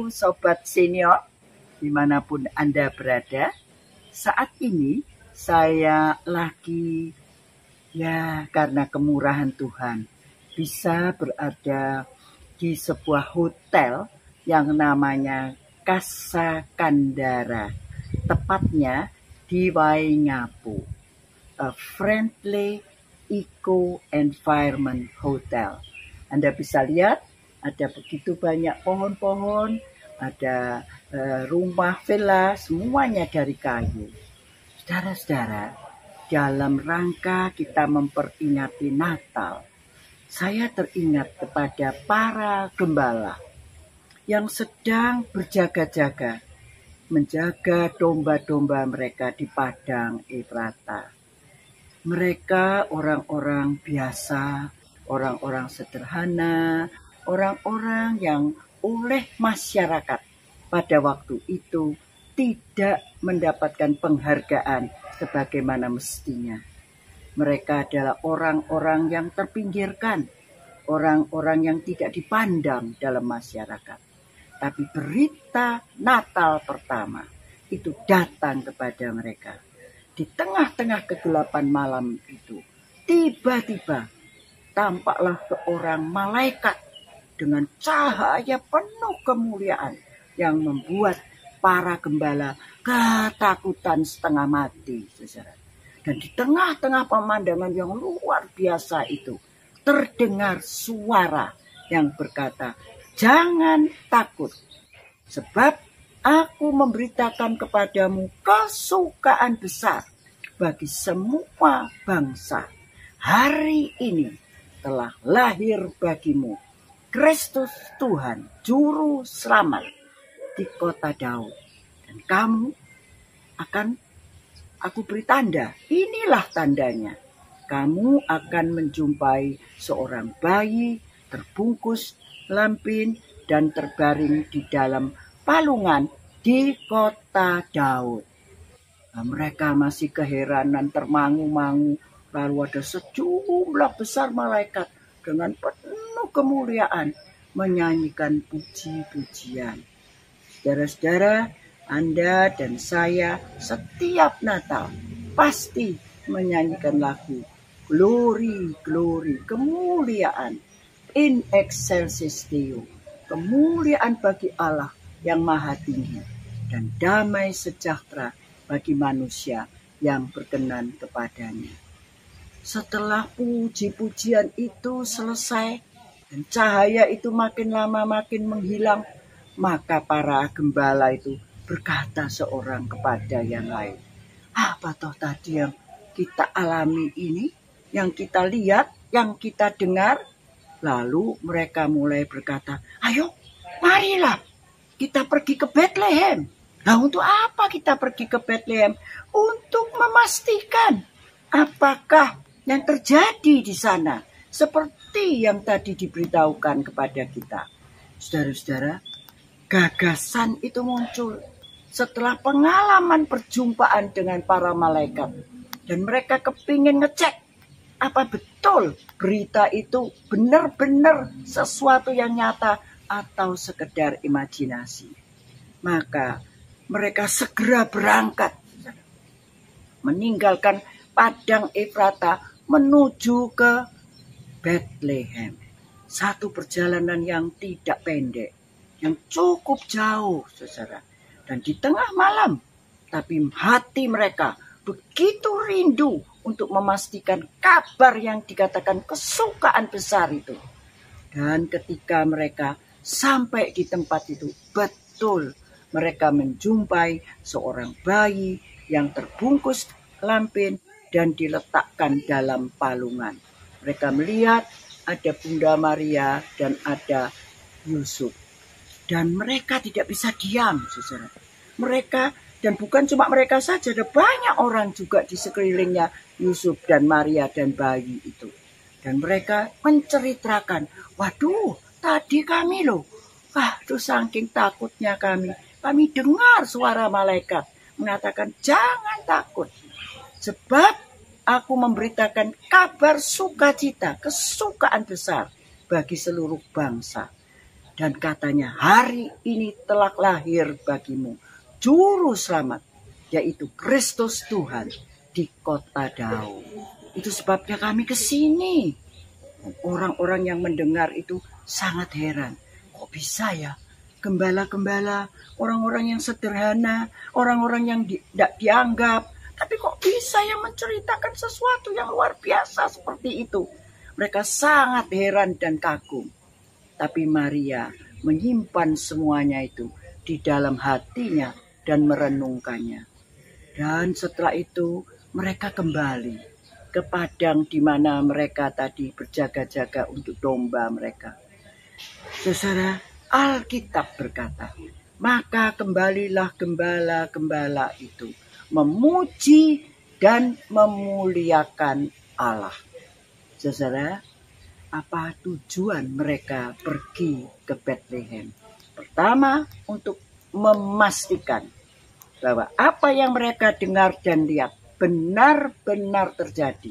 Sobat Senior, dimanapun Anda berada. Saat ini saya lagi, karena kemurahan Tuhan, bisa berada di sebuah hotel yang namanya Casa Kandara, tepatnya di Waingapu, a friendly eco-environment hotel. Anda bisa lihat ada begitu banyak pohon-pohon, ada rumah villa, semuanya dari kayu. Saudara-saudara, dalam rangka kita memperingati Natal, saya teringat kepada para gembala yang sedang berjaga-jaga, menjaga domba-domba mereka di padang Efrata. Mereka orang-orang biasa, orang-orang sederhana, orang-orang yang oleh masyarakat pada waktu itu tidak mendapatkan penghargaan sebagaimana mestinya. Mereka adalah orang-orang yang terpinggirkan, orang-orang yang tidak dipandang dalam masyarakat. Tapi berita Natal pertama itu datang kepada mereka. Di tengah-tengah kegelapan malam itu, tiba-tiba tampaklah seorang malaikat dengan cahaya penuh kemuliaan yang membuat para gembala ketakutan setengah mati, saudara. Dan di tengah-tengah pemandangan yang luar biasa itu, terdengar suara yang berkata, "Jangan takut, sebab aku memberitakan kepadamu kesukaan besar bagi semua bangsa. Hari ini telah lahir bagimu Kristus Tuhan, Juru Selamat di kota Daud. Dan kamu akan aku beri tanda. Inilah tandanya. Kamu akan menjumpai seorang bayi terbungkus lampin dan terbaring di dalam palungan di kota Daud." Nah, mereka masih keheranan, termangu-mangu. Lalu ada sejumlah besar malaikat dengan penuh kemuliaan menyanyikan puji-pujian. Saudara-saudara, Anda dan saya setiap Natal pasti menyanyikan lagu Glory, Glory, kemuliaan, in excelsis Deo, kemuliaan bagi Allah yang maha tinggi, dan damai sejahtera bagi manusia yang berkenan kepadanya. Setelah puji-pujian itu selesai dan cahaya itu makin lama makin menghilang, maka para gembala itu berkata seorang kepada yang lain, "Apa toh tadi yang kita alami ini, yang kita lihat, yang kita dengar?" Lalu mereka mulai berkata, "Ayo, marilah kita pergi ke Bethlehem." Nah, untuk apa kita pergi ke Bethlehem? Untuk memastikan apakah yang terjadi di sana seperti yang tadi diberitahukan kepada kita. Saudara-saudara, gagasan itu muncul setelah pengalaman perjumpaan dengan para malaikat. Dan mereka kepingin ngecek apa betul berita itu benar-benar sesuatu yang nyata atau sekedar imajinasi. Maka mereka segera berangkat, meninggalkan padang Efrata menuju ke Bethlehem. Satu perjalanan yang tidak pendek, yang cukup jauh, saudara. Dan di tengah malam, tapi hati mereka begitu rindu untuk memastikan kabar yang dikatakan kesukaan besar itu. Dan ketika mereka sampai di tempat itu, betul mereka menjumpai seorang bayi yang terbungkus lampin dan diletakkan dalam palungan. Mereka melihat ada Bunda Maria dan ada Yusuf. Dan mereka tidak bisa diam, saudara. Mereka, dan bukan cuma mereka saja, ada banyak orang juga di sekelilingnya Yusuf dan Maria dan bayi itu. Dan mereka menceritakan, "Waduh, tadi kami loh, saking takutnya kami dengar suara malaikat mengatakan, 'Jangan takut, sebab aku memberitakan kabar sukacita, kesukaan besar bagi seluruh bangsa.' Dan katanya, hari ini telah lahir bagimu Juru Selamat, yaitu Kristus Tuhan di kota Daud. Itu sebabnya kami ke sini. Orang-orang yang mendengar itu sangat heran. Kok bisa ya? Gembala-gembala, orang-orang yang sederhana, orang-orang yang tidak dianggap, tapi kok bisa yang menceritakan sesuatu yang luar biasa seperti itu? Mereka sangat heran dan kagum. Tapi Maria menyimpan semuanya itu di dalam hatinya dan merenungkannya. Dan setelah itu mereka kembali ke padang di mana mereka tadi berjaga-jaga untuk domba mereka. Saudara, Alkitab berkata, maka kembalilah gembala-gembala itu memuji dan memuliakan Allah. Saudara, apa tujuan mereka pergi ke Bethlehem? Pertama, untuk memastikan bahwa apa yang mereka dengar dan lihat benar-benar terjadi.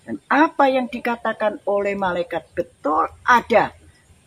Dan apa yang dikatakan oleh malaikat betul ada.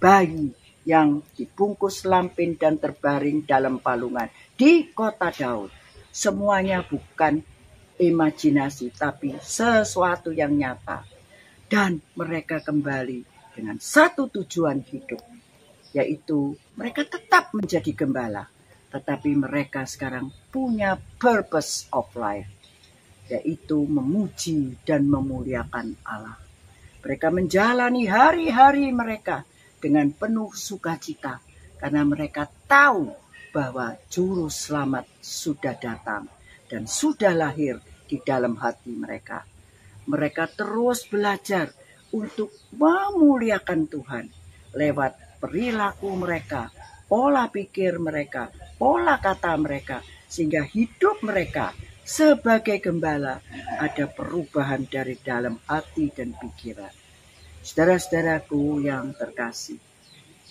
Bayi yang dibungkus lampin dan terbaring dalam palungan di kota Daud. Semuanya bukan imajinasi, tapi sesuatu yang nyata. Dan mereka kembali dengan satu tujuan hidup, yaitu mereka tetap menjadi gembala. Tetapi mereka sekarang punya purpose of life, yaitu memuji dan memuliakan Allah. Mereka menjalani hari-hari mereka dengan penuh sukacita, karena mereka tahu bahwa Juru Selamat sudah datang dan sudah lahir di dalam hati mereka. Mereka terus belajar untuk memuliakan Tuhan lewat perilaku mereka, pola pikir mereka, pola kata mereka, sehingga hidup mereka sebagai gembala ada perubahan dari dalam hati dan pikiran. Saudara-saudaraku yang terkasih,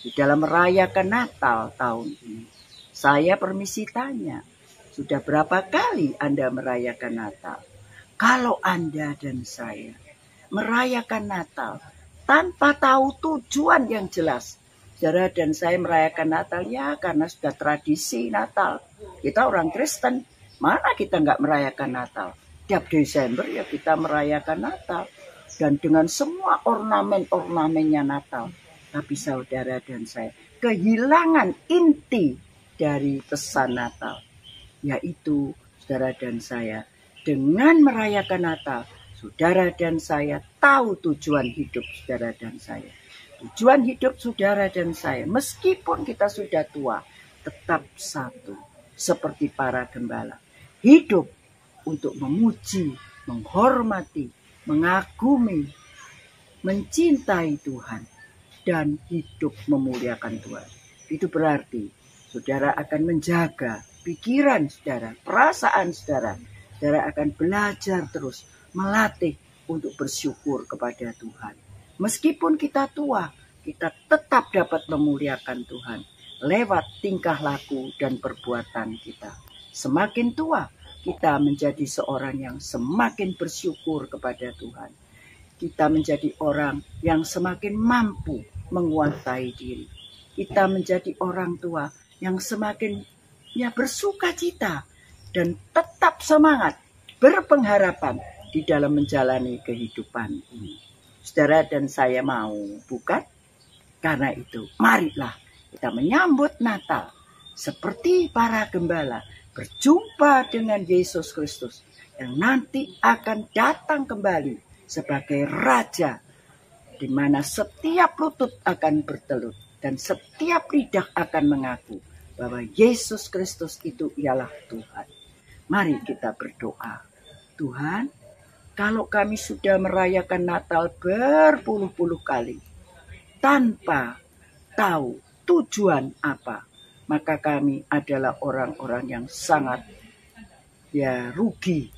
di dalam merayakan Natal tahun ini, saya permisi tanya, sudah berapa kali Anda merayakan Natal? Kalau Anda dan saya merayakan Natal tanpa tahu tujuan yang jelas, saudara dan saya merayakan Natal ya karena sudah tradisi Natal. Kita orang Kristen, mana kita nggak merayakan Natal? Tiap Desember ya kita merayakan Natal. Dan dengan semua ornamen-ornamennya Natal. Tapi saudara dan saya kehilangan inti dari pesan Natal. Yaitu saudara dan saya, dengan merayakan Natal, saudara dan saya tahu tujuan hidup saudara dan saya. Tujuan hidup saudara dan saya, meskipun kita sudah tua, tetap satu. Seperti para gembala. Hidup untuk memuji, menghormati, mengagumi, mencintai Tuhan, dan hidup memuliakan Tuhan. Itu berarti saudara akan menjaga pikiran saudara, perasaan saudara. Saudara akan belajar terus, melatih untuk bersyukur kepada Tuhan. Meskipun kita tua, kita tetap dapat memuliakan Tuhan lewat tingkah laku dan perbuatan kita. Semakin tua, kita menjadi seorang yang semakin bersyukur kepada Tuhan. Kita menjadi orang yang semakin mampu menguasai diri. Kita menjadi orang tua yang semakin bersuka cita dan tetap semangat, berpengharapan di dalam menjalani kehidupan ini. Saudara dan saya mau, bukan? Karena itu, marilah kita menyambut Natal seperti para gembala, berjumpa dengan Yesus Kristus yang nanti akan datang kembali sebagai Raja, di mana setiap lutut akan bertelut dan setiap lidah akan mengaku bahwa Yesus Kristus itu ialah Tuhan. Mari kita berdoa. Tuhan, kalau kami sudah merayakan Natal berpuluh-puluh kali tanpa tahu tujuan apa, maka kami adalah orang-orang yang sangat rugi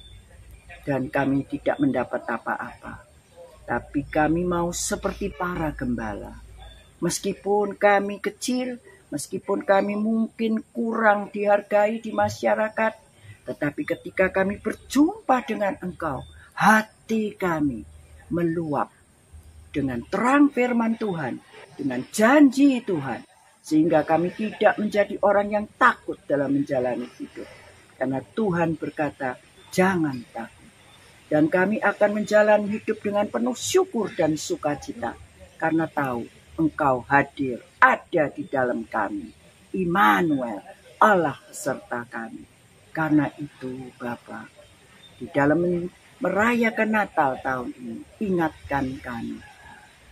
dan kami tidak mendapat apa-apa. Tapi kami mau seperti para gembala. Meskipun kami kecil, meskipun kami mungkin kurang dihargai di masyarakat, tetapi ketika kami berjumpa dengan Engkau, hati kami meluap dengan terang firman Tuhan, dengan janji Tuhan, Sehingga kami tidak menjadi orang yang takut dalam menjalani hidup. Karena Tuhan berkata, jangan takut. Dan kami akan menjalani hidup dengan penuh syukur dan sukacita. Karena tahu Engkau hadir, ada di dalam kami. Immanuel, Allah beserta kami. Karena itu Bapa, di dalam merayakan Natal tahun ini, ingatkan kami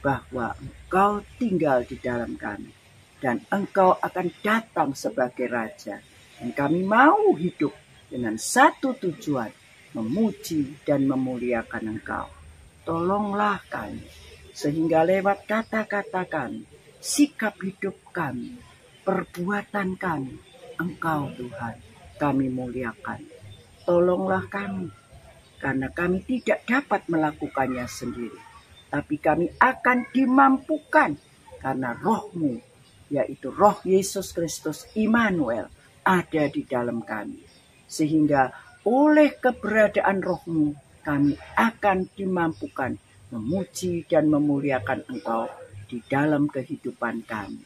bahwa Engkau tinggal di dalam kami. Dan Engkau akan datang sebagai Raja. Dan kami mau hidup dengan satu tujuan, memuji dan memuliakan Engkau. Tolonglah kami, sehingga lewat kata-kata kami, sikap hidup kami, perbuatan kami, Engkau Tuhan, kami muliakan. Tolonglah kami, karena kami tidak dapat melakukannya sendiri. Tapi kami akan dimampukan karena Roh-Mu, yaitu Roh Yesus Kristus Immanuel, ada di dalam kami. Sehingga oleh keberadaan Roh-Mu, kami akan dimampukan memuji dan memuliakan Engkau di dalam kehidupan kami.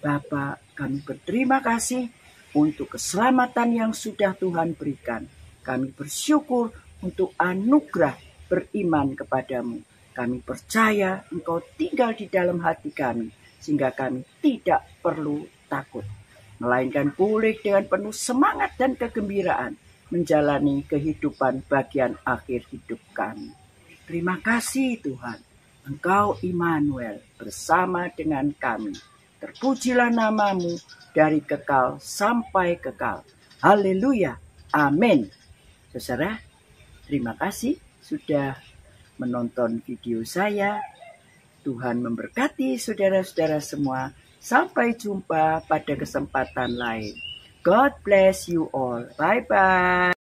Bapa, kami berterima kasih untuk keselamatan yang sudah Tuhan berikan. Kami bersyukur untuk anugerah beriman kepadamu. Kami percaya Engkau tinggal di dalam hati kami, sehingga kami tidak perlu takut, melainkan boleh dengan penuh semangat dan kegembiraan menjalani kehidupan bagian akhir hidup kami. Terima kasih Tuhan, Engkau Immanuel bersama dengan kami. Terpujilah nama-Mu dari kekal sampai kekal. Haleluya, amin. Saudara, terima kasih sudah menonton video saya. Tuhan memberkati saudara-saudara semua. Sampai jumpa pada kesempatan lain. God bless you all. Bye-bye.